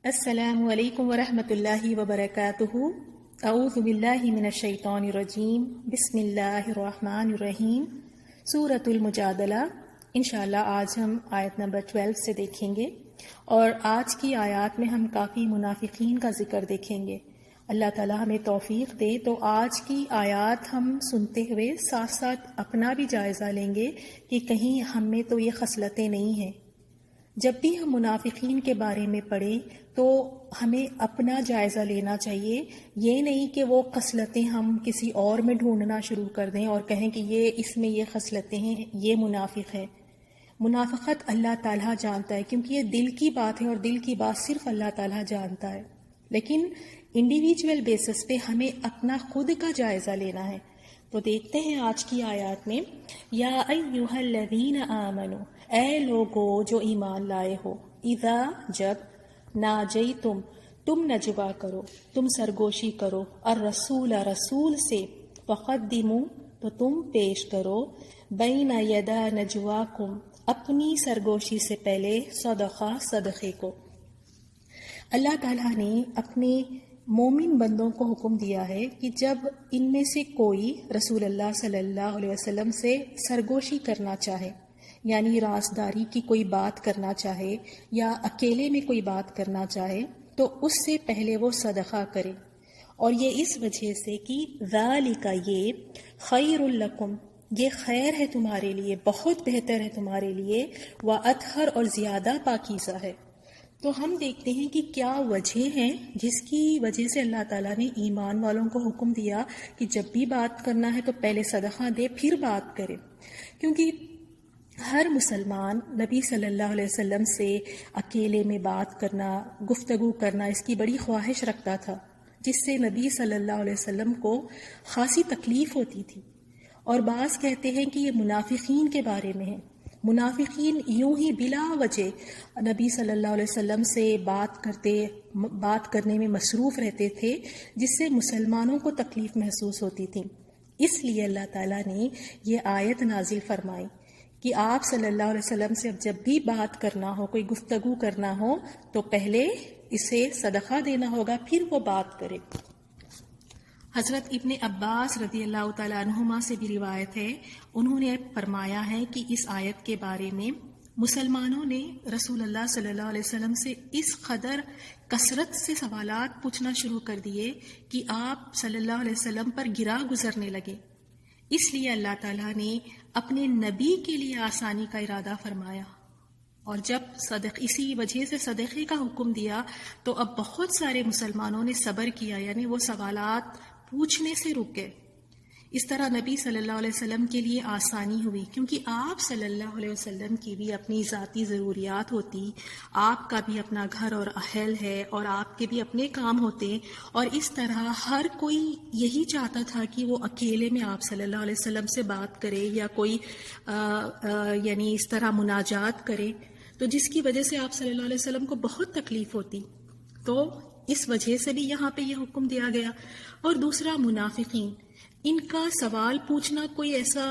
السلام علیکم ورحمۃ اللہ وبرکاتہ۔ اعوذ باللہ من الشیطان الرجیم، بسم اللہ الرحمن الرحیم۔ سورۃ المجادلہ انشاءاللہ آج ہم آیت نمبر 12 سے دیکھیں گے، اور آج کی آیات میں ہم کافی منافقین کا ذکر دیکھیں گے۔ اللہ تعالی ہمیں توفیق دے تو آج کی آیات ہم سنتے ہوئے ساتھ ساتھ اپنا بھی جائزہ لیں گے کہ کہیں ہم میں تو یہ خصلتیں نہیں ہیں۔ جب بھی ہم منافقین کے بارے میں پڑھیں تو ہمیں اپنا جائزہ لینا چاہیے، یہ نہیں کہ وہ خصلتیں ہم کسی اور میں ڈھونڈنا شروع کر دیں اور کہیں کہ یہ اس میں یہ خصلتیں ہیں، یہ منافق ہے۔ منافقت اللہ تعالیٰ جانتا ہے، کیونکہ یہ دل کی بات ہے اور دل کی بات صرف اللہ تعالیٰ جانتا ہے، لیکن انڈیویجول بیسس پہ ہمیں اپنا خود کا جائزہ لینا ہے۔ تو دیکھتے ہیں آج کی آیات میں، یا ایھا الذین آمنوا، اے لوگو جو ایمان لائے ہو، اذا جب ناجیتم تم نجوا کرو، تم سرگوشی کرو، الرسول رسول سے، فقدموا تو تم پیش کرو، بین یدا نجواکم اپنی سرگوشی سے پہلے، صدقہ صدقے کو۔ اللہ تعالیٰ نے اپنے مومن بندوں کو حکم دیا ہے کہ جب ان میں سے کوئی رسول اللہ صلی اللہ علیہ وسلم سے سرگوشی کرنا چاہے، یعنی رازداری کی کوئی بات کرنا چاہے یا اکیلے میں کوئی بات کرنا چاہے، تو اس سے پہلے وہ صدقہ کرے، اور یہ اس وجہ سے کہ ذالک یہ خیر لکم، یہ خیر ہے تمہارے لیے، بہت بہتر ہے تمہارے لیے، واطہر اور زیادہ پاکیزہ ہے۔ تو ہم دیکھتے ہیں کہ کیا وجہ ہیں جس کی وجہ سے اللہ تعالیٰ نے ایمان والوں کو حکم دیا کہ جب بھی بات کرنا ہے تو پہلے صدقہ دے پھر بات کرے، کیونکہ ہر مسلمان نبی صلی اللہ علیہ وسلم سے اکیلے میں بات کرنا، گفتگو کرنا، اس کی بڑی خواہش رکھتا تھا، جس سے نبی صلی اللہ علیہ وسلم کو خاصی تکلیف ہوتی تھی۔ اور بعض کہتے ہیں کہ یہ منافقین کے بارے میں ہے۔ منافقین یوں ہی بلا وجہ نبی صلی اللہ علیہ وسلم سے بات کرنے میں مصروف رہتے تھے، جس سے مسلمانوں کو تکلیف محسوس ہوتی تھی۔ اس لیے اللہ تعالیٰ نے یہ آیت نازل فرمائی کہ آپ صلی اللہ علیہ وسلم سے جب بھی بات کرنا ہو، کوئی گفتگو کرنا ہو، تو پہلے اسے صدقہ دینا ہوگا، پھر وہ بات کرے۔ حضرت ابن عباس رضی اللہ تعالیٰ عنہما سے بھی روایت ہے، انہوں نے فرمایا ہے کہ اس آیت کے بارے میں مسلمانوں نے رسول اللہ صلی اللہ علیہ وسلم سے اس قدر کثرت سے سوالات پوچھنا شروع کر دیے کہ آپ صلی اللہ علیہ وسلم پر گرا گزرنے لگے۔ اس لیے اللہ تعالیٰ نے اپنے نبی کے لیے آسانی کا ارادہ فرمایا، اور جب اسی وجہ سے صدقے کا حکم دیا تو اب بہت سارے مسلمانوں نے صبر کیا، یعنی وہ سوالات پوچھنے سے رک گئے۔ اس طرح نبی صلی اللہ علیہ وسلم کے لیے آسانی ہوئی، کیونکہ آپ صلی اللہ علیہ وسلم کی بھی اپنی ذاتی ضروریات ہوتی، آپ کا بھی اپنا گھر اور اہل ہے، اور آپ کے بھی اپنے کام ہوتے، اور اس طرح ہر کوئی یہی چاہتا تھا کہ وہ اکیلے میں آپ صلی اللہ علیہ وسلم سے بات کرے یا کوئی یعنی اس طرح مناجات کرے، تو جس کی وجہ سے آپ صلی اللہ علیہ وسلم کو بہت تکلیف ہوتی۔ تو اس وجہ سے بھی یہاں پہ یہ حکم دیا گیا۔ اور دوسرا، منافقین، ان کا سوال پوچھنا کوئی ایسا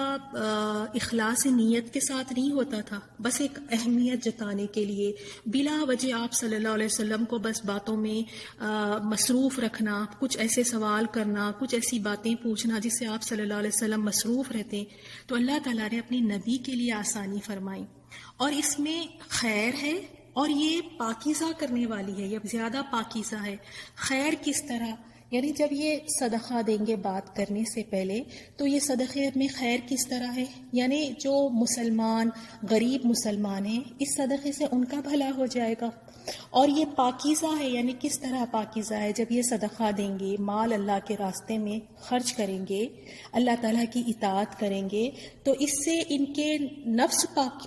اخلاص نیت کے ساتھ نہیں ہوتا تھا، بس ایک اہمیت جتانے کے لیے بلا وجہ آپ صلی اللہ علیہ وسلم کو بس باتوں میں مصروف رکھنا، کچھ ایسے سوال کرنا، کچھ ایسی باتیں پوچھنا جس سے آپ صلی اللہ علیہ وسلم مصروف رہتے۔ تو اللہ تعالیٰ نے اپنی نبی کے لیے آسانی فرمائی، اور اس میں خیر ہے، اور یہ پاکیزہ کرنے والی ہے، یہ زیادہ پاکیزہ ہے۔ خیر کس طرح؟ یعنی جب یہ صدقہ دیں گے بات کرنے سے پہلے، تو یہ صدقے میں خیر کس طرح ہے؟ یعنی جو مسلمان، غریب مسلمان ہیں، اس صدقے سے ان کا بھلا ہو جائے گا۔ اور یہ پاکیزہ ہے، یعنی کس طرح پاکیزہ ہے؟ جب یہ صدقہ دیں گے، مال اللہ کے راستے میں خرچ کریں گے، اللہ تعالیٰ کی اطاعت کریں گے، تو اس سے ان کے نفس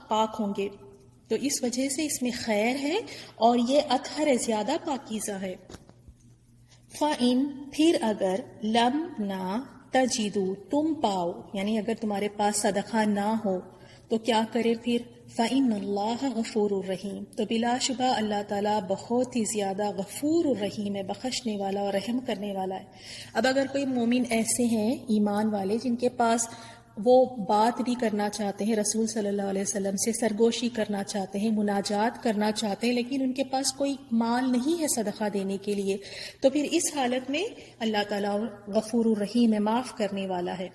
پاک ہوں گے، تو اس وجہ سے اس میں خیر ہے، اور یہ اطہر ہے، زیادہ پاکیزہ ہے۔ فَإِن پھر اگر لم نہ تجدو تم پاؤ، یعنی اگر تمہارے پاس صدقہ نہ ہو تو کیا کرے پھر؟ فَإِنَّ اللَّهَ غَفُورٌ الرحیم، تو بلا شبہ اللہ تعالیٰ بہت ہی زیادہ غفور الرحیم ہے، بخشنے والا اور رحم کرنے والا ہے۔ اب اگر کوئی مومن ایسے ہیں ایمان والے جن کے پاس وہ بات بھی کرنا چاہتے ہیں رسول صلی اللہ علیہ وسلم سے، سرگوشی کرنا چاہتے ہیں، مناجات کرنا چاہتے ہیں، لیکن ان کے پاس کوئی مال نہیں ہے صدقہ دینے کے لیے، تو پھر اس حالت میں اللہ تعالیٰ غفور الرحیم ہے، معاف کرنے والا ہے۔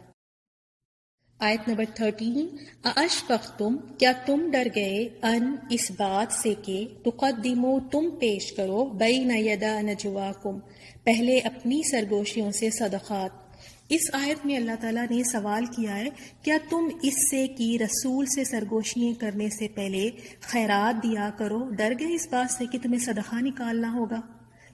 آیت نمبر 13، اَأَشْفَقْتُمْ، کیا تم ڈر گئے، ان اس بات سے کہ تقدمو تم پیش کرو بین یدا نجواکم، پہلے اپنی سرگوشیوں سے صدقات۔ اس آیت میں اللہ تعالیٰ نے سوال کیا ہے، کیا تم اس سے کہ رسول سے سرگوشیاں کرنے سے پہلے خیرات دیا کرو، ڈر گئے اس بات سے کہ تمہیں صدقہ نکالنا ہوگا؟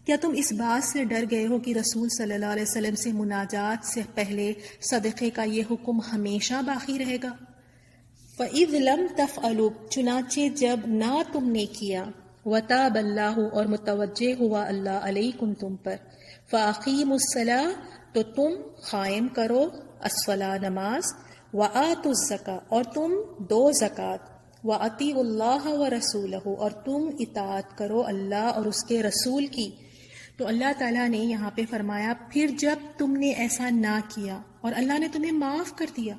کیا تم اس بات سے ڈر گئے ہو کہ رسول صلی اللہ علیہ وسلم سے مناجات سے پہلے صدقے کا یہ حکم ہمیشہ باقی رہے گا؟ فَإِذْ لَمْ تَفْعَلُوا، چنانچہ جب نہ تم نے کیا، وَتَابَ اللَّهُ، اور متوجہ ہوا اللہ علیکم تم پر، فَأَقِیمُوا الصَّلَاةَ، تو تم قائم کرو الصلاۃ نماز، وَآتُوا الزَّکاۃ، اور تم دو زکوٰۃ، وَأَطِیعُوا اللَّهَ وَرَسُولَهُ، اور تم اطاعت کرو اللہ اور اس کے رسول کی۔ تو اللہ تعالیٰ نے یہاں پہ فرمایا پھر جب تم نے ایسا نہ کیا اور اللہ نے تمہیں معاف کر دیا،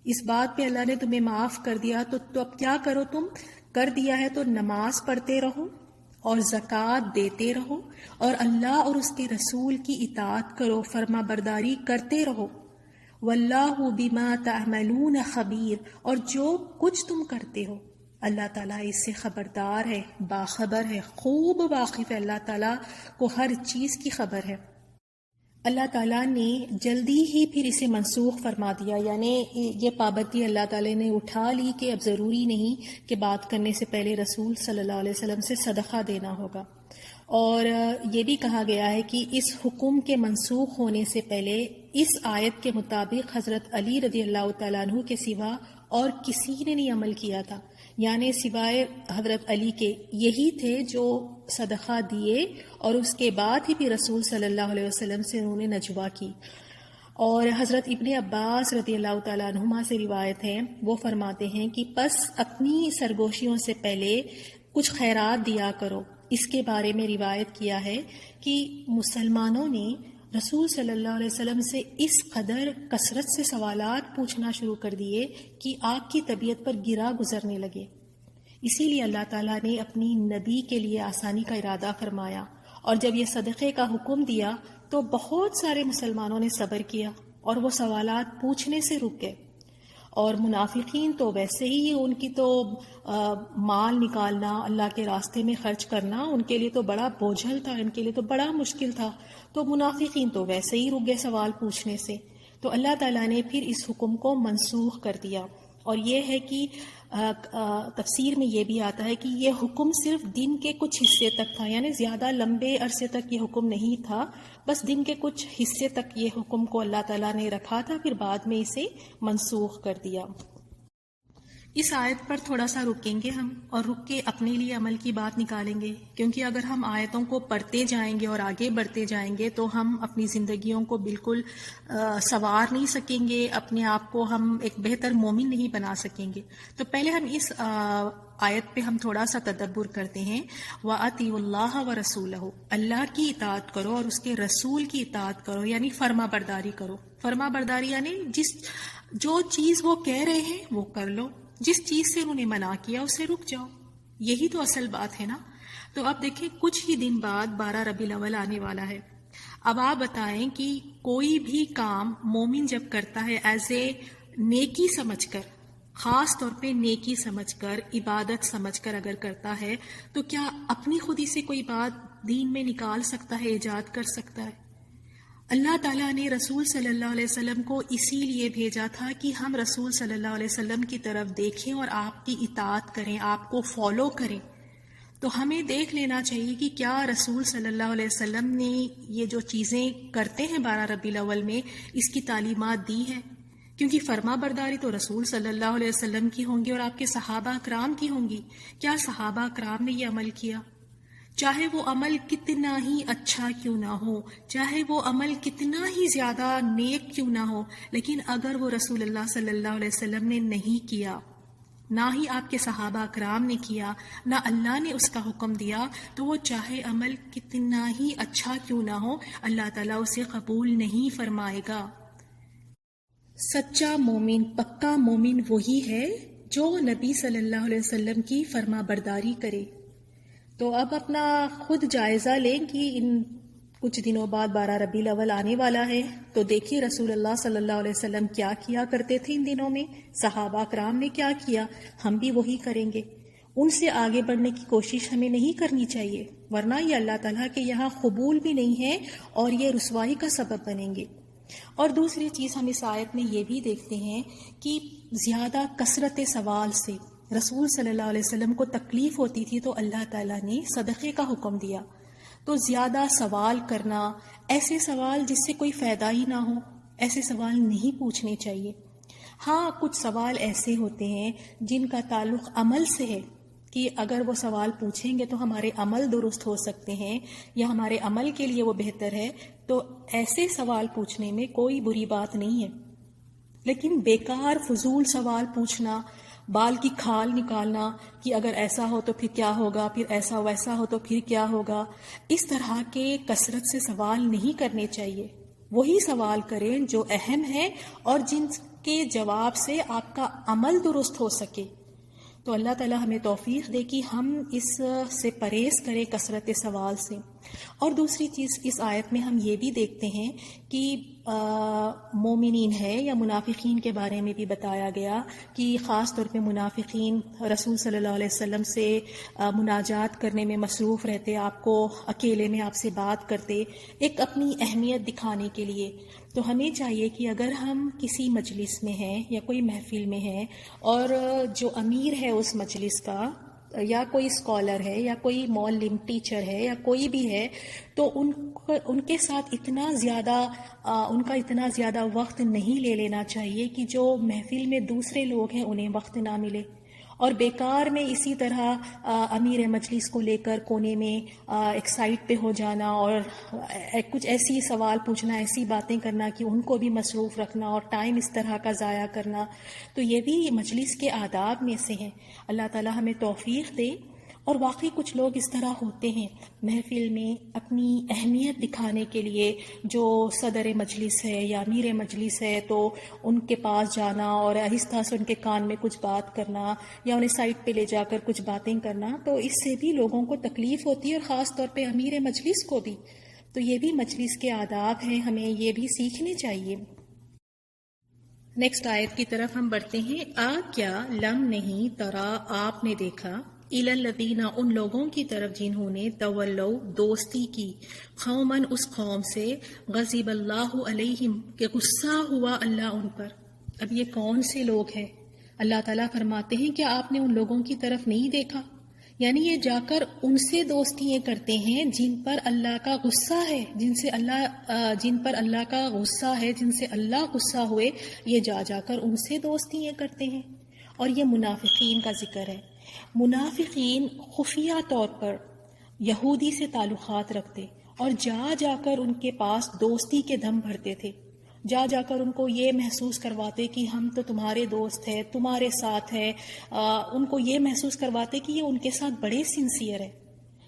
اس بات پہ اللہ نے تمہیں معاف کر دیا، تو اب کیا کرو، تم کر دیا ہے تو نماز پڑھتے رہو اور زکوٰۃ دیتے رہو اور اللہ اور اس کے رسول کی اطاعت کرو، فرما برداری کرتے رہو۔ واللہ بما تعملون خبیر، اور جو کچھ تم کرتے ہو اللہ تعالیٰ اس سے خبردار ہے، باخبر ہے، خوب واقف ہے، اللہ تعالیٰ کو ہر چیز کی خبر ہے۔ اللہ تعالیٰ نے جلدی ہی پھر اسے منسوخ فرما دیا، یعنی یہ پابندی اللہ تعالیٰ نے اٹھا لی کہ اب ضروری نہیں کہ بات کرنے سے پہلے رسول صلی اللہ علیہ وسلم سے صدقہ دینا ہوگا۔ اور یہ بھی کہا گیا ہے کہ اس حکم کے منسوخ ہونے سے پہلے اس آیت کے مطابق حضرت علی رضی اللہ تعالیٰ عنہ کے سوا اور کسی نے نہیں عمل کیا تھا، یعنی سوائے حضرت علی کے یہی تھے جو صدقہ دیے، اور اس کے بعد ہی بھی رسول صلی اللہ علیہ وسلم سے انہوں نے نجوہ کی۔ اور حضرت ابن عباس رضی اللہ تعالیٰ عنہما سے روایت ہے، وہ فرماتے ہیں کہ پس اپنی سرگوشیوں سے پہلے کچھ خیرات دیا کرو۔ اس کے بارے میں روایت کیا ہے کہ مسلمانوں نے رسول صلی اللہ علیہ وسلم سے اس قدر کثرت سے سوالات پوچھنا شروع کر دیے کہ آپ کی طبیعت پر گرا گزرنے لگے۔ اسی لیے اللہ تعالیٰ نے اپنی نبی کے لیے آسانی کا ارادہ فرمایا، اور جب یہ صدقے کا حکم دیا تو بہت سارے مسلمانوں نے صبر کیا اور وہ سوالات پوچھنے سے رک گئے۔ اور منافقین تو ویسے ہی ان کی تو مال نکالنا، اللہ کے راستے میں خرچ کرنا ان کے لیے تو بڑا بوجھل تھا، ان کے لیے تو بڑا مشکل تھا، تو منافقین تو ویسے ہی رک گئے سوال پوچھنے سے۔ تو اللہ تعالیٰ نے پھر اس حکم کو منسوخ کر دیا، اور یہ ہے کہ تفسیر میں یہ بھی آتا ہے کہ یہ حکم صرف دن کے کچھ حصے تک تھا، یعنی زیادہ لمبے عرصے تک یہ حکم نہیں تھا، بس دن کے کچھ حصے تک یہ حکم کو اللہ تعالیٰ نے رکھا تھا، پھر بعد میں اسے منسوخ کر دیا۔ اس آیت پر تھوڑا سا رکیں گے ہم، اور رک کے اپنے لیے عمل کی بات نکالیں گے، کیونکہ اگر ہم آیتوں کو پڑھتے جائیں گے اور آگے بڑھتے جائیں گے تو ہم اپنی زندگیوں کو بالکل سنوار نہیں سکیں گے، اپنے آپ کو ہم ایک بہتر مومن نہیں بنا سکیں گے۔ تو پہلے ہم اس آیت پہ ہم تھوڑا سا تدبر کرتے ہیں۔ وَأَطِیعُوا اللَّهَ وَرَسُولَهُ، اللہ کی اطاعت کرو اور اس کے رسول کی اطاعت کرو، یعنی فرما برداری کرو۔ فرما برداری یعنی جو چیز وہ کہہ رہے ہیں وہ کر لو، جس چیز سے انہوں نے منع کیا اس سے رک جاؤ، یہی تو اصل بات ہے نا۔ تو اب دیکھیں کچھ ہی دن بعد 12 ربیع الاول آنے والا ہے۔ اب آپ بتائیں کہ کوئی بھی کام مومن جب کرتا ہے ایز اے نیکی سمجھ کر، خاص طور پہ نیکی سمجھ کر، عبادت سمجھ کر اگر کرتا ہے، تو کیا اپنی خودی سے کوئی بات دین میں نکال سکتا ہے، ایجاد کر سکتا ہے؟ اللہ تعالیٰ نے رسول صلی اللہ علیہ وسلم کو اسی لیے بھیجا تھا کہ ہم رسول صلی اللہ علیہ وسلم کی طرف دیکھیں اور آپ کی اطاعت کریں، آپ کو فالو کریں۔ تو ہمیں دیکھ لینا چاہیے کہ کیا رسول صلی اللہ علیہ وسلم نے یہ جو چیزیں کرتے ہیں 12 ربیع الاول میں، اس کی تعلیمات دی ہے، کیونکہ فرما برداری تو رسول صلی اللہ علیہ وسلم کی ہوں گی اور آپ کے صحابہ اکرام کی ہوں گی۔ کیا صحابہ اکرام نے یہ عمل کیا؟ چاہے وہ عمل کتنا ہی اچھا کیوں نہ ہو، چاہے وہ عمل کتنا ہی زیادہ نیک کیوں نہ ہو، لیکن اگر وہ رسول اللہ صلی اللہ علیہ وسلم نے نہیں کیا، نہ ہی آپ کے صحابہ اکرام نے کیا، نہ اللہ نے اس کا حکم دیا، تو وہ چاہے عمل کتنا ہی اچھا کیوں نہ ہو، اللہ تعالیٰ اسے قبول نہیں فرمائے گا۔ سچا مومن، پکا مومن وہی ہے جو نبی صلی اللہ علیہ وسلم کی فرما برداری کرے۔ تو اب اپنا خود جائزہ لیں کہ ان کچھ دنوں بعد 12 ربیع الاول آنے والا ہے، تو دیکھیے رسول اللہ صلی اللہ علیہ وسلم کیا کیا کرتے تھے ان دنوں میں، صحابہ کرام نے کیا کیا، ہم بھی وہی کریں گے۔ ان سے آگے بڑھنے کی کوشش ہمیں نہیں کرنی چاہیے، ورنہ یہ اللہ تعالیٰ کے یہاں قبول بھی نہیں ہے اور یہ رسوائی کا سبب بنیں گے۔ اور دوسری چیز ہم اس آیت میں یہ بھی دیکھتے ہیں کہ زیادہ کثرت سوال سے رسول صلی اللہ علیہ وسلم کو تکلیف ہوتی تھی، تو اللہ تعالیٰ نے صدقے کا حکم دیا۔ تو زیادہ سوال کرنا، ایسے سوال جس سے کوئی فائدہ ہی نہ ہو، ایسے سوال نہیں پوچھنے چاہیے۔ ہاں، کچھ سوال ایسے ہوتے ہیں جن کا تعلق عمل سے ہے کہ اگر وہ سوال پوچھیں گے تو ہمارے عمل درست ہو سکتے ہیں یا ہمارے عمل کے لیے وہ بہتر ہے، تو ایسے سوال پوچھنے میں کوئی بری بات نہیں ہے۔ لیکن بیکار فضول سوال پوچھنا، بال کی کھال نکالنا کہ اگر ایسا ہو تو پھر کیا ہوگا، پھر ایسا ویسا ہو تو پھر کیا ہوگا، اس طرح کے کثرت سے سوال نہیں کرنے چاہیے۔ وہی سوال کریں جو اہم ہے اور جن کے جواب سے آپ کا عمل درست ہو سکے۔ تو اللہ تعالیٰ ہمیں توفیق دے کہ ہم اس سے پرہیز کریں کثرت سوال سے۔ اور دوسری چیز اس آیت میں ہم یہ بھی دیکھتے ہیں کہ مومنین ہے یا منافقین کے بارے میں بھی بتایا گیا کہ خاص طور پہ منافقین رسول صلی اللہ علیہ وسلم سے مناجات کرنے میں مصروف رہتے، آپ کو اکیلے میں آپ سے بات کرتے، ایک اپنی اہمیت دکھانے کے لیے۔ تو ہمیں چاہیے کہ اگر ہم کسی مجلس میں ہیں یا کوئی محفل میں ہیں اور جو امیر ہے اس مجلس کا یا کوئی اسکالر ہے یا کوئی معلم ٹیچر ہے یا کوئی بھی ہے، تو ان کے ساتھ اتنا زیادہ وقت نہیں لے لینا چاہیے کہ جو محفل میں دوسرے لوگ ہیں انہیں وقت نہ ملے، اور بیکار میں اسی طرح امیر مجلس کو لے کر کونے میں ایک سائٹ پہ ہو جانا اور کچھ ایسی سوال پوچھنا، ایسی باتیں کرنا کہ ان کو بھی مصروف رکھنا اور ٹائم اس طرح کا ضائع کرنا، تو یہ بھی مجلس کے آداب میں سے ہیں۔ اللہ تعالی ہمیں توفیق دے۔ اور واقعی کچھ لوگ اس طرح ہوتے ہیں محفل میں اپنی اہمیت دکھانے کے لیے، جو صدر مجلس ہے یا امیر مجلس ہے تو ان کے پاس جانا اور آہستہ سے ان کے کان میں کچھ بات کرنا یا انہیں سائٹ پہ لے جا کر کچھ باتیں کرنا، تو اس سے بھی لوگوں کو تکلیف ہوتی ہے اور خاص طور پہ امیر مجلس کو بھی۔ تو یہ بھی مجلس کے آداب ہیں، ہمیں یہ بھی سیکھنے چاہیے۔ نیکسٹ آیت کی طرف ہم بڑھتے ہیں۔ کیا لم نہیں ترا آپ نے دیکھا، الی الذین ان لوگوں کی طرف جنہوں نے تولوا دوستی کی، قومن اس قوم سے، غضب اللہ علیہم کہ غصہ ہوا اللہ ان پر۔ اب یہ کون سے لوگ ہیں؟ اللہ تعالیٰ فرماتے ہیں کہ آپ نے ان لوگوں کی طرف نہیں دیکھا، یعنی یہ جا کر ان سے دوستیاں کرتے ہیں جن پر اللہ کا غصہ ہے، جن پر اللہ کا غصہ ہے، جن سے اللہ غصہ ہوئے، یہ جا کر ان سے دوستیاں کرتے ہیں۔ اور یہ منافقین کا ذکر ہے۔ منافقین خفیہ طور پر یہودی سے تعلقات رکھتے اور جا کر ان کے پاس دوستی کے دم بھرتے تھے، جا کر ان کو یہ محسوس کرواتے کہ ہم تو تمہارے دوست ہیں، تمہارے ساتھ ہیں، ان کو یہ محسوس کرواتے کہ یہ ان کے ساتھ بڑے سنسیئر ہیں۔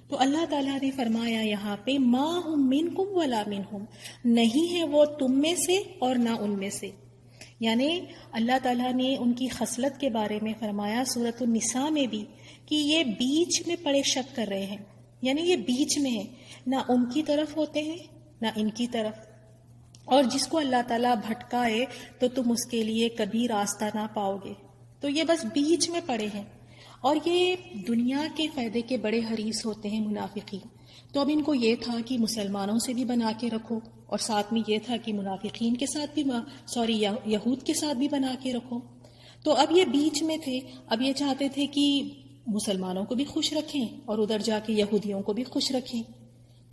تو اللہ تعالیٰ نے فرمایا یہاں پہ ما ہم منکم ولا منہم، نہیں ہے وہ تم میں سے اور نہ ان میں سے، یعنی اللہ تعالیٰ نے ان کی خصلت کے بارے میں فرمایا سورۃ النساء میں بھی کہ یہ بیچ میں پڑے شک کر رہے ہیں، یعنی یہ بیچ میں ہے، نہ ان کی طرف ہوتے ہیں نہ ان کی طرف، اور جس کو اللہ تعالیٰ بھٹکائے تو تم اس کے لیے کبھی راستہ نہ پاؤ گے۔ تو یہ بس بیچ میں پڑے ہیں، اور یہ دنیا کے فائدے کے بڑے حریص ہوتے ہیں منافقین۔ تو اب ان کو یہ تھا کہ مسلمانوں سے بھی بنا کے رکھو، اور ساتھ میں یہ تھا کہ منافقین کے ساتھ بھی یہود کے ساتھ بھی بنا کے رکھو۔ تو اب یہ بیچ میں تھے، اب یہ چاہتے تھے کہ مسلمانوں کو بھی خوش رکھیں اور ادھر جا کے یہودیوں کو بھی خوش رکھیں،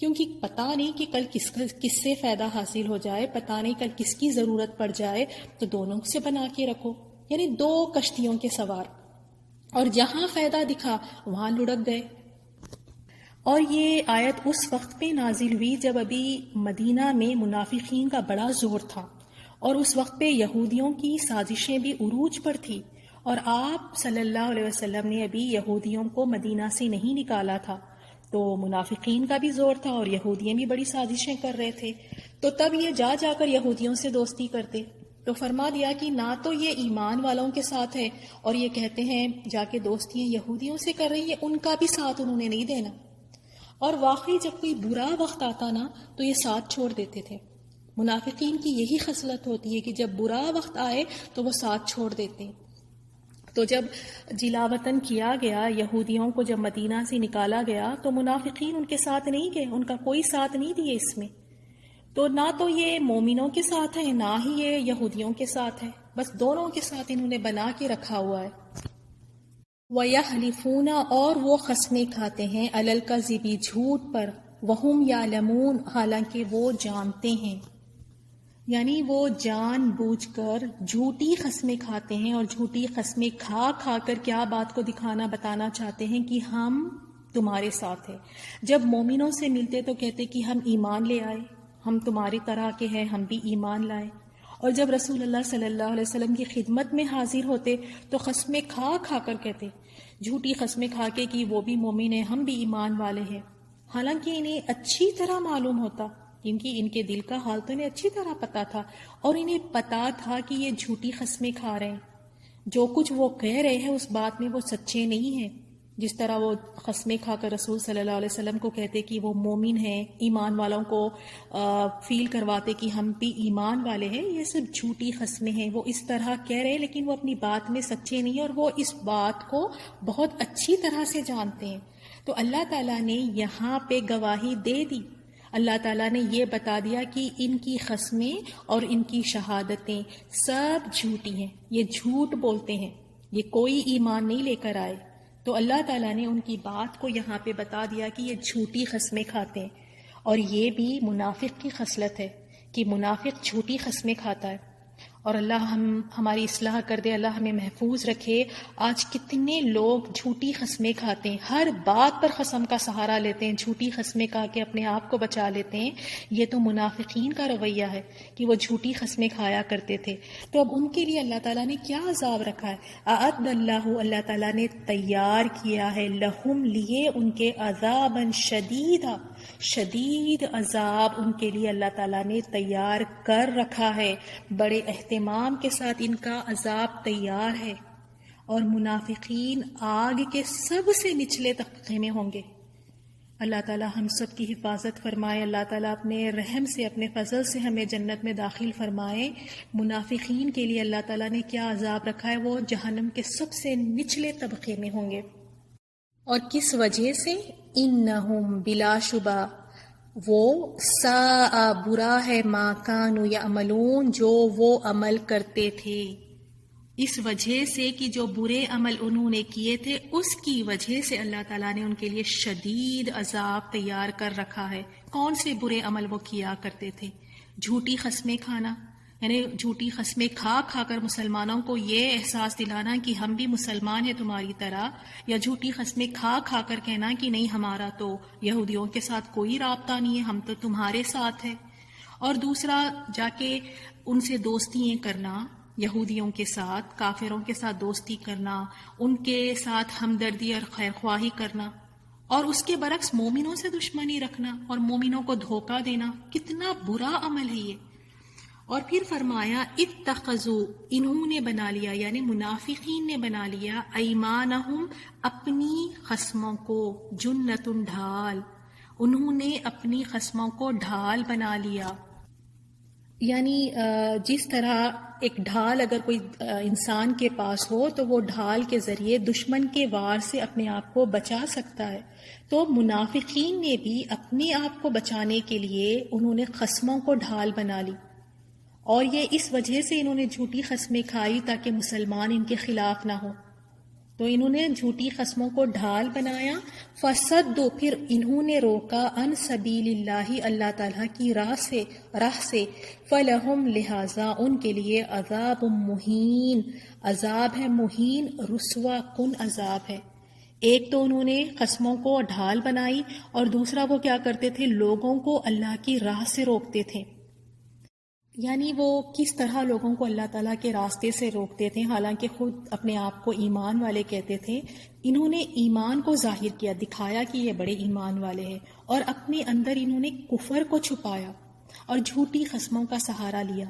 کیونکہ پتہ نہیں کہ کل کس سے فائدہ حاصل ہو جائے، پتہ نہیں کل کس کی ضرورت پڑ جائے، تو دونوں سے بنا کے رکھو، یعنی دو کشتیوں کے سوار، اور جہاں فائدہ دکھا وہاں لڑک گئے۔ اور یہ آیت اس وقت پہ نازل ہوئی جب ابھی مدینہ میں منافقین کا بڑا زور تھا، اور اس وقت پہ یہودیوں کی سازشیں بھی عروج پر تھی، اور آپ صلی اللہ علیہ وسلم نے ابھی یہودیوں کو مدینہ سے نہیں نکالا تھا، تو منافقین کا بھی زور تھا اور یہودیاں بھی بڑی سازشیں کر رہے تھے، تو تب یہ جا کر یہودیوں سے دوستی کرتے۔ تو فرما دیا کہ نہ تو یہ ایمان والوں کے ساتھ ہے، اور یہ کہتے ہیں جا کے دوستیاں یہودیوں سے کر رہی ہے، ان کا بھی ساتھ انہوں نے نہیں دینا۔ اور واقعی جب کوئی برا وقت آتا نا تو یہ ساتھ چھوڑ دیتے تھے۔ منافقین کی یہی خصلت ہوتی ہے کہ جب برا وقت آئے تو وہ ساتھ چھوڑ دیتے ہیں۔ تو جب جلا وطن کیا گیا، یہودیوں کو جب مدینہ سے نکالا گیا تو منافقین ان کے ساتھ نہیں گئے، ان کا کوئی ساتھ نہیں دیے اس میں۔ تو نہ تو یہ مومنوں کے ساتھ ہے، نہ ہی یہ یہودیوں کے ساتھ ہے، بس دونوں کے ساتھ انہوں نے بنا کے رکھا ہوا ہے۔ وَيَحْلِفُونَ، اور وہ قسمیں کھاتے ہیں، عَلَى الْكَذِبِ، جھوٹ پر، وَهُمْ يَعْلَمُونَ، حالانکہ وہ جانتے ہیں۔ یعنی وہ جان بوجھ کر جھوٹی قسمیں کھاتے ہیں، اور جھوٹی قسمیں کھا کھا کر کیا بات کو دکھانا بتانا چاہتے ہیں کہ ہم تمہارے ساتھ ہیں۔ جب مومنوں سے ملتے تو کہتے کہ ہم ایمان لے آئے، ہم تمہاری طرح کے ہیں، ہم بھی ایمان لائے۔ اور جب رسول اللہ صلی اللہ علیہ وسلم کی خدمت میں حاضر ہوتے تو قسمیں کھا کھا کر کہتے، جھوٹی قسمیں کھا کے کہ وہ بھی مومن ہیں، ہم بھی ایمان والے ہیں، حالانکہ انہیں اچھی طرح معلوم ہوتا، کیونکہ ان کے دل کا حال تو انہیں اچھی طرح پتا تھا، اور انہیں پتا تھا کہ یہ جھوٹی قسمیں کھا رہے ہیں، جو کچھ وہ کہہ رہے ہیں اس بات میں وہ سچے نہیں ہیں۔ جس طرح وہ قسمیں کھا کر رسول صلی اللہ علیہ وسلم کو کہتے کہ وہ مومن ہیں، ایمان والوں کو فیل کرواتے کہ ہم بھی ایمان والے ہیں، یہ سب جھوٹی قسمیں ہیں۔ وہ اس طرح کہہ رہے ہیں لیکن وہ اپنی بات میں سچے نہیں، اور وہ اس بات کو بہت اچھی طرح سے جانتے ہیں۔ تو اللہ تعالیٰ نے یہاں پہ گواہی دے دی، اللہ تعالیٰ نے یہ بتا دیا کہ ان کی قسمیں اور ان کی شہادتیں سب جھوٹی ہیں، یہ جھوٹ بولتے ہیں، یہ کوئی ایمان نہیں لے کر آئے۔ تو اللہ تعالیٰ نے ان کی بات کو یہاں پہ بتا دیا کہ یہ جھوٹی قسمیں کھاتے ہیں، اور یہ بھی منافق کی خصلت ہے کہ منافق جھوٹی قسمیں کھاتا ہے۔ اور اللہ ہماری اصلاح کر دے، اللہ ہمیں محفوظ رکھے۔ آج کتنے لوگ جھوٹی قسمیں کھاتے ہیں، ہر بات پر قسم کا سہارا لیتے ہیں، جھوٹی قسمیں کھا کے اپنے آپ کو بچا لیتے ہیں۔ یہ تو منافقین کا رویہ ہے کہ وہ جھوٹی قسمیں کھایا کرتے تھے۔ تو اب ان کے لیے اللہ تعالیٰ نے کیا عذاب رکھا ہے؟ اعد اللہ، اللہ تعالیٰ نے تیار کیا ہے، لہم، لیے ان کے، عذابا شدیدا، شدید عذاب ان کے لیے اللہ تعالیٰ نے تیار کر رکھا ہے، بڑے اہتمام کے ساتھ ان کا عذاب تیار ہے۔ اور منافقین آگ کے سب سے نچلے طبقے میں ہوں گے۔ اللہ تعالیٰ ہم سب کی حفاظت فرمائے، اللہ تعالیٰ اپنے رحم سے، اپنے فضل سے ہمیں جنت میں داخل فرمائے۔ منافقین کے لیے اللہ تعالیٰ نے کیا عذاب رکھا ہے، وہ جہنم کے سب سے نچلے طبقے میں ہوں گے۔ اور کس وجہ سے؟ انہم، بلا شبہ، وہ، ساء، برا ہے، ما کانوا یعملون، جو وہ عمل کرتے تھے۔ اس وجہ سے کہ جو برے عمل انہوں نے کیے تھے، اس کی وجہ سے اللہ تعالیٰ نے ان کے لیے شدید عذاب تیار کر رکھا ہے۔ کون سے برے عمل وہ کیا کرتے تھے؟ جھوٹی قسمیں کھانا، یعنی جھوٹی قسمیں کھا کھا کر مسلمانوں کو یہ احساس دلانا کہ ہم بھی مسلمان ہیں تمہاری طرح، یا جھوٹی قسمیں کھا کھا کر کہنا کہ نہیں، ہمارا تو یہودیوں کے ساتھ کوئی رابطہ نہیں ہے، ہم تو تمہارے ساتھ ہیں۔ اور دوسرا، جا کے ان سے دوستیاں کرنا، یہودیوں کے ساتھ، کافروں کے ساتھ دوستی کرنا، ان کے ساتھ ہمدردی اور خیرخواہی کرنا، اور اس کے برعکس مومنوں سے دشمنی رکھنا اور مومنوں کو دھوکہ دینا، کتنا برا عمل ہے یہ۔ اور پھر فرمایا اتخذوا، انہوں نے بنا لیا، یعنی منافقین نے بنا لیا، ایمانہم، اپنی قسموں کو، جنت، ڈھال، انہوں نے اپنی قسموں کو ڈھال بنا لیا۔ یعنی جس طرح ایک ڈھال اگر کوئی انسان کے پاس ہو تو وہ ڈھال کے ذریعے دشمن کے وار سے اپنے آپ کو بچا سکتا ہے، تو منافقین نے بھی اپنے آپ کو بچانے کے لیے انہوں نے قسموں کو ڈھال بنا لی، اور یہ اس وجہ سے انہوں نے جھوٹی قسمیں کھائی تاکہ مسلمان ان کے خلاف نہ ہو، تو انہوں نے جھوٹی قسموں کو ڈھال بنایا۔ فصدوا، پھر انہوں نے روکا، عن سبیل اللہ، اللہ تعالیٰ کی راہ سے، فلہم، لہذا ان کے لیے، عذاب مہین، عذاب ہے مہین، رسوا کن عذاب ہے۔ ایک تو انہوں نے قسموں کو ڈھال بنائی، اور دوسرا وہ کیا کرتے تھے، لوگوں کو اللہ کی راہ سے روکتے تھے۔ یعنی وہ کس طرح لوگوں کو اللہ تعالیٰ کے راستے سے روکتے تھے، حالانکہ خود اپنے آپ کو ایمان والے کہتے تھے۔ انہوں نے ایمان کو ظاہر کیا، دکھایا کہ یہ بڑے ایمان والے ہیں، اور اپنے اندر انہوں نے کفر کو چھپایا اور جھوٹی قسموں کا سہارا لیا،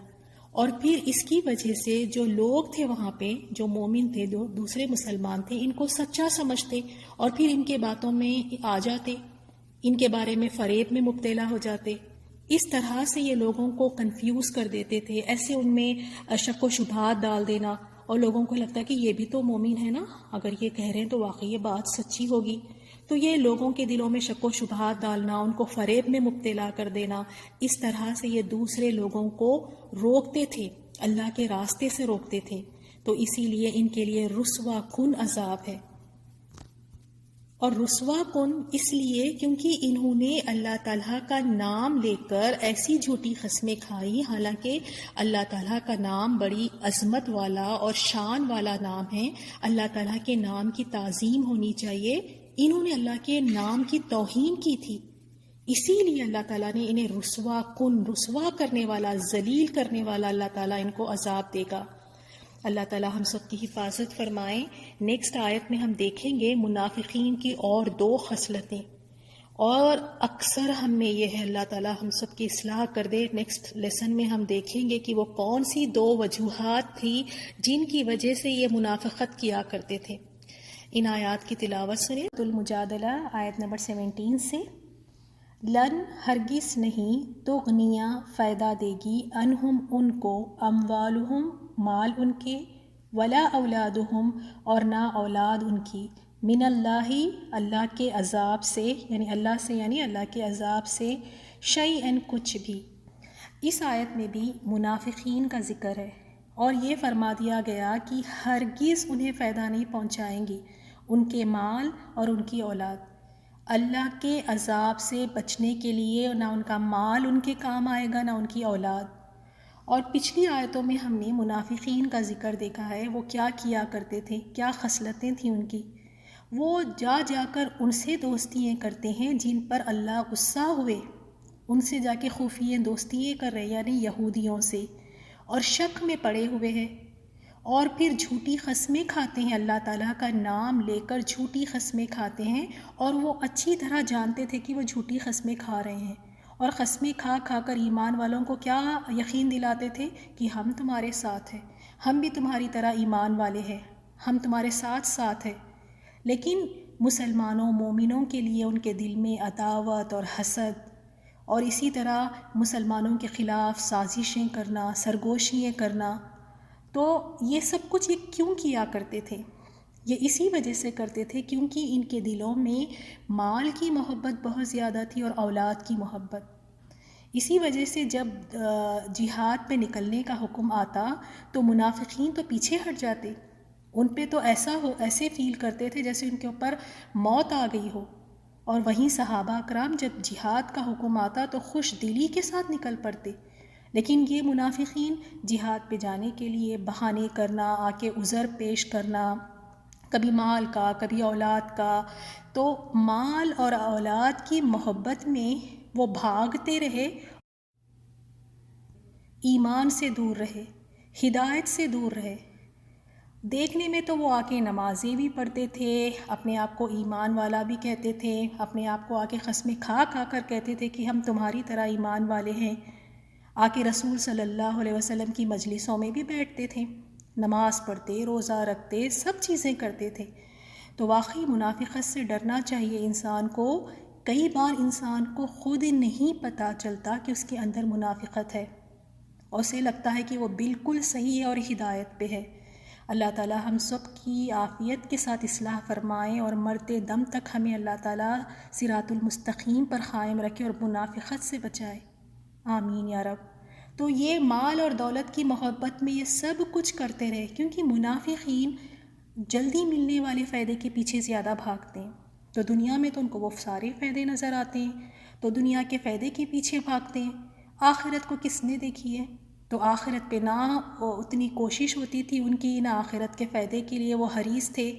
اور پھر اس کی وجہ سے جو لوگ تھے وہاں پہ، جو مومن تھے، جو دوسرے مسلمان تھے، ان کو سچا سمجھتے اور پھر ان کے باتوں میں آ جاتے، ان کے بارے میں فریب میں مبتلا ہو جاتے. اس طرح سے یہ لوگوں کو کنفیوز کر دیتے تھے، ایسے ان میں شک و شبہات ڈال دینا، اور لوگوں کو لگتا کہ یہ بھی تو مومن ہے نا، اگر یہ کہہ رہے ہیں تو واقعی یہ بات سچی ہوگی. تو یہ لوگوں کے دلوں میں شک و شبہات ڈالنا، ان کو فریب میں مبتلا کر دینا، اس طرح سے یہ دوسرے لوگوں کو روکتے تھے، اللہ کے راستے سے روکتے تھے. تو اسی لیے ان کے لیے رسوا کن عذاب ہے. اور رسوا کن اس لیے کیونکہ انہوں نے اللہ تعالیٰ کا نام لے کر ایسی جھوٹی قسمیں کھائی، حالانکہ اللہ تعالیٰ کا نام بڑی عظمت والا اور شان والا نام ہے. اللہ تعالیٰ کے نام کی تعظیم ہونی چاہیے. انہوں نے اللہ کے نام کی توہین کی تھی، اسی لیے اللہ تعالیٰ نے انہیں رسوا کن، رسوا کرنے والا، ذلیل کرنے والا اللہ تعالیٰ ان کو عذاب دے گا. اللہ تعالیٰ ہم سب کی حفاظت فرمائیں. نیکسٹ آیت میں ہم دیکھیں گے منافقین کی اور 2 خصلتیں، اور اکثر ہم میں یہ ہے اللہ تعالیٰ ہم سب کی اصلاح کر دے. نیکسٹ لیسن میں ہم دیکھیں گے کہ وہ کون سی 2 وجوہات تھی جن کی وجہ سے یہ منافقت کیا کرتے تھے. ان آیات کی تلاوت سنیں. المجادلہ آیت نمبر 17 سے. لن ہرگز نہیں تغنیہ فائدہ دے گی انہم ان کو، اموالہم مال ان کے، ولا اولادہم اور نہ اولاد ان کی، من اللہ اللہ کے عذاب سے، یعنی اللہ کے عذاب سے، شیئن کچھ بھی. اس آیت میں بھی منافقین کا ذکر ہے، اور یہ فرما دیا گیا کہ ہرگز انہیں فائدہ نہیں پہنچائیں گی ان کے مال اور ان کی اولاد. اللہ کے عذاب سے بچنے کے لیے نہ ان کا مال ان کے کام آئے گا، نہ ان کی اولاد. اور پچھلی آیتوں میں ہم نے منافقین کا ذکر دیکھا ہے، وہ کیا کیا کرتے تھے، کیا خصلتیں تھیں ان کی. وہ جا کر ان سے دوستیاں کرتے ہیں جن پر اللہ غصہ ہوئے، ان سے جا کے خفیہ دوستیاں کر رہے، یعنی یہودیوں سے، اور شک میں پڑے ہوئے ہیں. اور پھر جھوٹی قسمیں کھاتے ہیں، اللہ تعالیٰ کا نام لے کر جھوٹی قسمیں کھاتے ہیں، اور وہ اچھی طرح جانتے تھے کہ وہ جھوٹی قسمیں کھا رہے ہیں. اور قسمیں کھا کر ایمان والوں کو کیا یقین دلاتے تھے کہ ہم تمہارے ساتھ ہیں، ہم بھی تمہاری طرح ایمان والے ہیں، ہم تمہارے ساتھ ہیں. لیکن مسلمانوں، مومنوں کے لیے ان کے دل میں عداوت اور حسد، اور اسی طرح مسلمانوں کے خلاف سازشیں کرنا، سرگوشیاں کرنا. تو یہ سب کچھ یہ کیوں کیا کرتے تھے؟ یہ اسی وجہ سے کرتے تھے کیونکہ ان کے دلوں میں مال کی محبت بہت زیادہ تھی اور اولاد کی محبت. اسی وجہ سے جب جہاد پہ نکلنے کا حکم آتا تو منافقین تو پیچھے ہٹ جاتے. ان پہ تو ایسے فیل کرتے تھے جیسے ان کے اوپر موت آ گئی ہو. اور وہیں صحابہ کرام جب جہاد کا حکم آتا تو خوش دلی کے ساتھ نکل پڑتے. لیکن یہ منافقین جہاد پہ جانے کے لیے بہانے کرنا، آ کے عذر پیش کرنا، کبھی مال کا، کبھی اولاد کا. تو مال اور اولاد کی محبت میں وہ بھاگتے رہے، ایمان سے دور رہے، ہدایت سے دور رہے. دیکھنے میں تو وہ آ کے نمازیں بھی پڑھتے تھے، اپنے آپ کو ایمان والا بھی کہتے تھے، اپنے آپ کو آ کے قسمیں کھا کر کہتے تھے کہ ہم تمہاری طرح ایمان والے ہیں. آ کے رسول صلی اللہ علیہ وسلم کی مجلسوں میں بھی بیٹھتے تھے، نماز پڑھتے، روزہ رکھتے، سب چیزیں کرتے تھے. تو واقعی منافقت سے ڈرنا چاہیے انسان کو. کئی بار انسان کو خود نہیں پتہ چلتا کہ اس کے اندر منافقت ہے، اور اسے لگتا ہے کہ وہ بالکل صحیح ہے اور ہدایت پہ ہے. اللہ تعالیٰ ہم سب کی عافیت کے ساتھ اصلاح فرمائیں، اور مرتے دم تک ہمیں اللہ تعالیٰ صراط المستقیم پر قائم رکھے اور منافقت سے بچائے. آمین یا رب. تو یہ مال اور دولت کی محبت میں یہ سب کچھ کرتے رہے، کیونکہ منافقین جلدی ملنے والے فائدے کے پیچھے زیادہ بھاگتے ہیں. تو دنیا میں تو ان کو وہ سارے فائدے نظر آتے ہیں، تو دنیا کے فائدے کے پیچھے بھاگتے ہیں. آخرت کو کس نے دیکھی ہے؟ تو آخرت پہ نہ اتنی کوشش ہوتی تھی ان کی، نہ آخرت کے فائدے کے لیے وہ حریص تھے.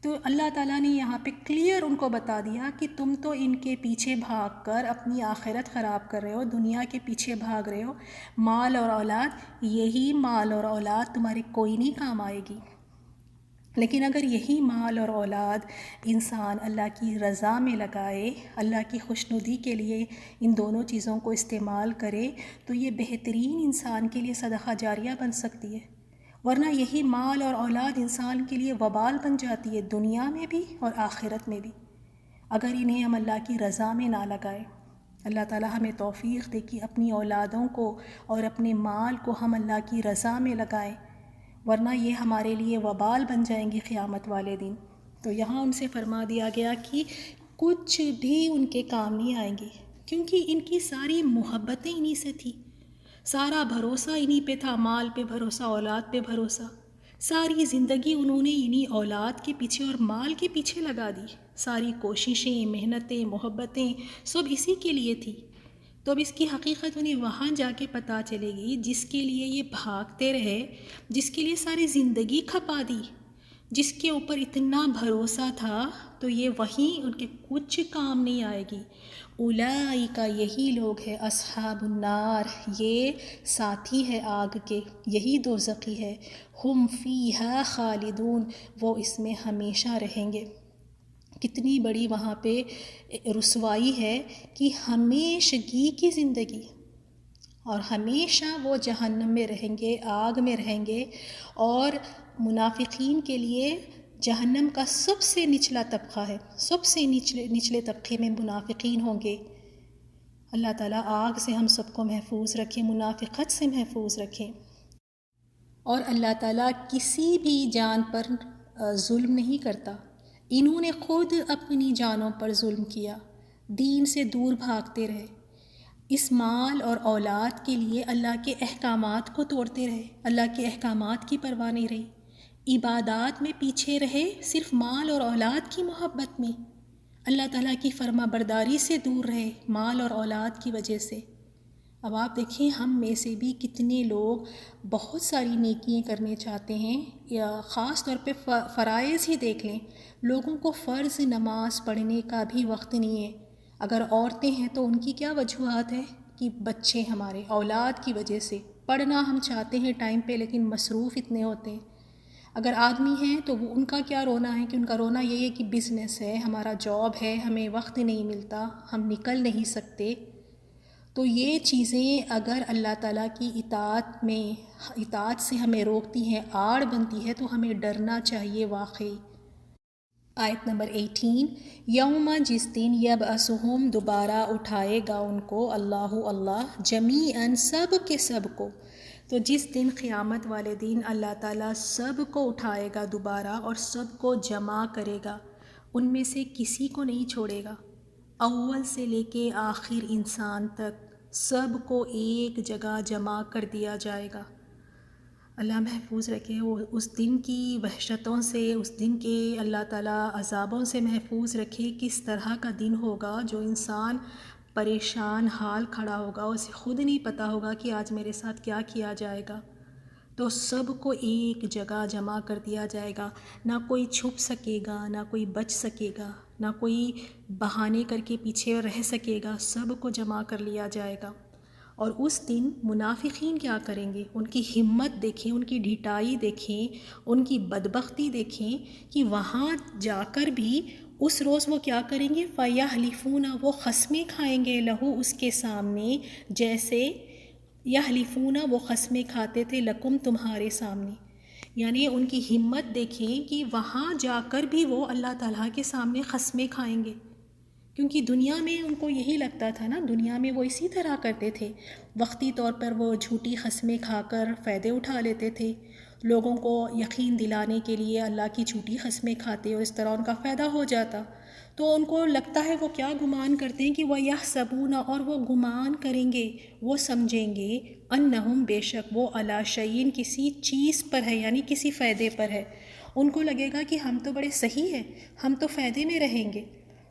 تو اللہ تعالیٰ نے یہاں پہ کلیئر ان کو بتا دیا کہ تم تو ان کے پیچھے بھاگ کر اپنی آخرت خراب کر رہے ہو، دنیا کے پیچھے بھاگ رہے ہو. مال اور اولاد، یہی مال اور اولاد تمہارے کوئی نہیں کام آئے گی. لیکن اگر یہی مال اور اولاد انسان اللہ کی رضا میں لگائے، اللہ کی خوشنودی کے لیے ان دونوں چیزوں کو استعمال کرے، تو یہ بہترین انسان کے لیے صدقہ جاریہ بن سکتی ہے۔ ورنہ یہی مال اور اولاد انسان کے لیے وبال بن جاتی ہے، دنیا میں بھی اور آخرت میں بھی، اگر انہیں ہم اللہ کی رضا میں نہ لگائیں۔ اللہ تعالیٰ ہمیں توفیق دے کہ اپنی اولادوں کو اور اپنے مال کو ہم اللہ کی رضا میں لگائیں، ورنہ یہ ہمارے لیے وبال بن جائیں گی قیامت والے دن۔ تو یہاں ان سے فرما دیا گیا کہ کچھ بھی ان کے کام نہیں آئیں گی، کیونکہ ان کی ساری محبتیں انہی سے تھیں، سارا بھروسہ انہی پہ تھا، مال پہ بھروسہ، اولاد پہ بھروسہ، ساری زندگی انہوں نے انہی اولاد کے پیچھے اور مال کے پیچھے لگا دی، ساری کوششیں، محنتیں، محبتیں سب اسی کے لیے تھی۔ تو اب اس کی حقیقت انہیں وہاں جا کے پتہ چلے گی، جس کے لیے یہ بھاگتے رہے، جس کے لیے ساری زندگی کھپا دی، جس کے اوپر اتنا بھروسہ تھا، تو یہ وہیں ان کے کچھ کام نہیں آئے گی۔ اولئک، یہی لوگ ہیں، اصحاب النار، یہ ساتھی ہے آگ کے، یہی دوزخی ہے، ہم فیہا خالدون، وہ اس میں ہمیشہ رہیں گے۔ کتنی بڑی وہاں پہ رسوائی ہے کہ ہمیشگی کی زندگی، اور ہمیشہ وہ جہنم میں رہیں گے، آگ میں رہیں گے، اور منافقین کے لیے جہنم کا سب سے نچلا طبقہ ہے، سب سے نچلے طبقے میں منافقین ہوں گے۔ اللہ تعالیٰ آگ سے ہم سب کو محفوظ رکھے، منافقت سے محفوظ رکھے۔ اور اللہ تعالیٰ کسی بھی جان پر ظلم نہیں کرتا، انہوں نے خود اپنی جانوں پر ظلم کیا، دین سے دور بھاگتے رہے، اس مال اور اولاد کے لیے اللہ کے احکامات کو توڑتے رہے، اللہ کے احکامات کی پرواہ نہیں رہی، عبادات میں پیچھے رہے، صرف مال اور اولاد کی محبت میں، اللہ تعالیٰ کی فرما برداری سے دور رہے مال اور اولاد کی وجہ سے۔ اب آپ دیکھیں ہم میں سے بھی کتنے لوگ بہت ساری نیکیاں کرنے چاہتے ہیں، یا خاص طور پہ فرائض ہی دیکھ لیں، لوگوں کو فرض نماز پڑھنے کا بھی وقت نہیں ہے۔ اگر عورتیں ہیں تو ان کی کیا وجوہات ہے کہ بچے، ہمارے اولاد کی وجہ سے پڑھنا ہم چاہتے ہیں ٹائم پہ، لیکن مصروف اتنے ہوتے ہیں۔ اگر آدمی ہیں تو وہ ان کا کیا رونا ہے، کہ ان کا رونا یہ ہے کہ بزنس ہے، ہمارا جاب ہے، ہمیں وقت نہیں ملتا، ہم نکل نہیں سکتے۔ تو یہ چیزیں اگر اللہ تعالیٰ کی اطاعت سے ہمیں روکتی ہیں، آڑ بنتی ہے، تو ہمیں ڈرنا چاہیے واقعی۔ آیت نمبر 18، یوم، جس دن، یبعثہم، دوبارہ اٹھائے گا ان کو، اللہ جمیعاً، سب کے سب کو۔ تو جس دن، قیامت والے دن، اللہ تعالیٰ سب کو اٹھائے گا دوبارہ اور سب کو جمع کرے گا، ان میں سے کسی کو نہیں چھوڑے گا، اول سے لے کے آخر انسان تک سب کو ایک جگہ جمع کر دیا جائے گا۔ اللہ محفوظ رکھے، وہ اس دن کی وحشتوں سے، اس دن کے اللہ تعالیٰ عذابوں سے محفوظ رکھے۔ کس طرح کا دن ہوگا جو انسان پریشان حال کھڑا ہوگا، اسے خود نہیں پتہ ہوگا کہ آج میرے ساتھ کیا کیا جائے گا۔ تو سب کو ایک جگہ جمع کر دیا جائے گا، نہ کوئی چھپ سکے گا، نہ کوئی بچ سکے گا، نہ کوئی بہانے کر کے پیچھے رہ سکے گا، سب کو جمع کر لیا جائے گا۔ اور اس دن منافقین کیا کریں گے، ان کی ہمت دیکھیں، ان کی ڈھٹائی دیکھیں، ان کی بدبختی دیکھیں کہ وہاں جا کر بھی اس روز وہ کیا کریں گے، فَيَحْلِفُونَ، وہ قسمیں کھائیں گے، لہو، اس کے سامنے، جیسے یحلفون، وہ قسمیں کھاتے تھے، لکم، تمہارے سامنے۔ یعنی ان کی ہمت دیکھیں کہ وہاں جا کر بھی وہ اللہ تعالیٰ کے سامنے قسمیں کھائیں گے، کیونکہ دنیا میں ان کو یہی لگتا تھا نا، دنیا میں وہ اسی طرح کرتے تھے، وقتی طور پر وہ جھوٹی قسمیں کھا کر فائدے اٹھا لیتے تھے، لوگوں کو یقین دلانے کے لیے اللہ کی جھوٹی قسمیں کھاتے اور اس طرح ان کا فائدہ ہو جاتا۔ تو ان کو لگتا ہے، وہ کیا گمان کرتے ہیں کہ وَيَحْسَبُونَ، اور وہ گمان کریں گے، وہ سمجھیں گے، أَنَّهُمْ، بے شک وہ، عَلَىٰ شَيْءٍ، کسی چیز پر ہے، یعنی کسی فائدے پر ہے۔ ان کو لگے گا کہ ہم تو بڑے صحیح ہیں، ہم تو فائدے میں رہیں گے،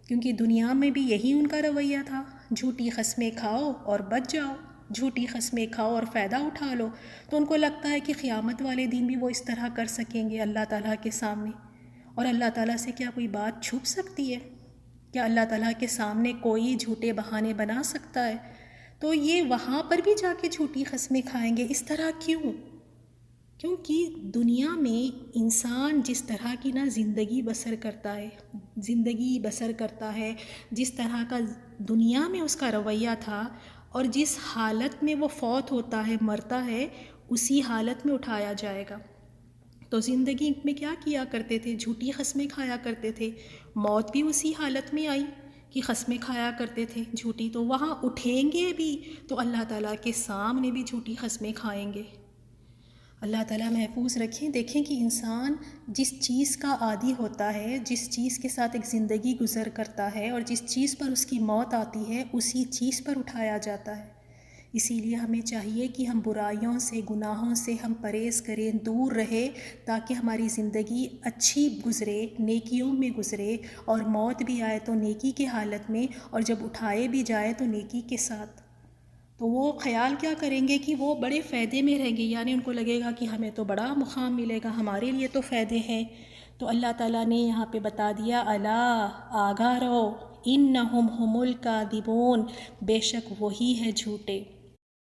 کیونکہ دنیا میں بھی یہی ان کا رویہ تھا، جھوٹی قسمیں کھاؤ اور بچ جاؤ، جھوٹی قسمیں کھاؤ اور فائدہ اٹھا لو۔ تو ان کو لگتا ہے کہ قیامت والے دن بھی وہ اس طرح کر سکیں گے اللہ تعالیٰ کے سامنے، اور اللہ تعالیٰ سے کیا کوئی بات چھپ سکتی ہے؟ کیا اللہ تعالیٰ کے سامنے کوئی جھوٹے بہانے بنا سکتا ہے؟ تو یہ وہاں پر بھی جا کے جھوٹی قسمیں کھائیں گے، اس طرح کیوں؟ کیونکہ دنیا میں انسان جس طرح کی زندگی بسر کرتا ہے، جس طرح کا دنیا میں اس کا رویہ تھا، اور جس حالت میں وہ فوت ہوتا ہے، مرتا ہے، اسی حالت میں اٹھایا جائے گا۔ تو زندگی میں کیا کیا کرتے تھے؟ جھوٹی قسمیں کھایا کرتے تھے، موت بھی اسی حالت میں آئی کہ قسمیں کھایا کرتے تھے جھوٹی، تو وہاں اٹھیں گے بھی تو اللہ تعالیٰ کے سامنے بھی جھوٹی قسمیں کھائیں گے۔ اللہ تعالیٰ محفوظ رکھیں۔ دیکھیں کہ انسان جس چیز کا عادی ہوتا ہے، جس چیز کے ساتھ ایک زندگی گزر کرتا ہے، اور جس چیز پر اس کی موت آتی ہے، اسی چیز پر اٹھایا جاتا ہے۔ اسی لیے ہمیں چاہیے کہ ہم برائیوں سے، گناہوں سے ہم پرہیز کریں، دور رہے، تاکہ ہماری زندگی اچھی گزرے، نیکیوں میں گزرے، اور موت بھی آئے تو نیکی کی حالت میں، اور جب اٹھائے بھی جائے تو نیکی کے ساتھ۔ تو وہ خیال کیا کریں گے کہ وہ بڑے فائدے میں رہیں گے، یعنی ان کو لگے گا کہ ہمیں تو بڑا مقام ملے گا، ہمارے لیے تو فائدے ہیں۔ تو اللہ تعالیٰ نے یہاں پہ بتا دیا، الا آگاہ رہو، انہم ہم الکاذبون، بے شک وہی ہے جھوٹے۔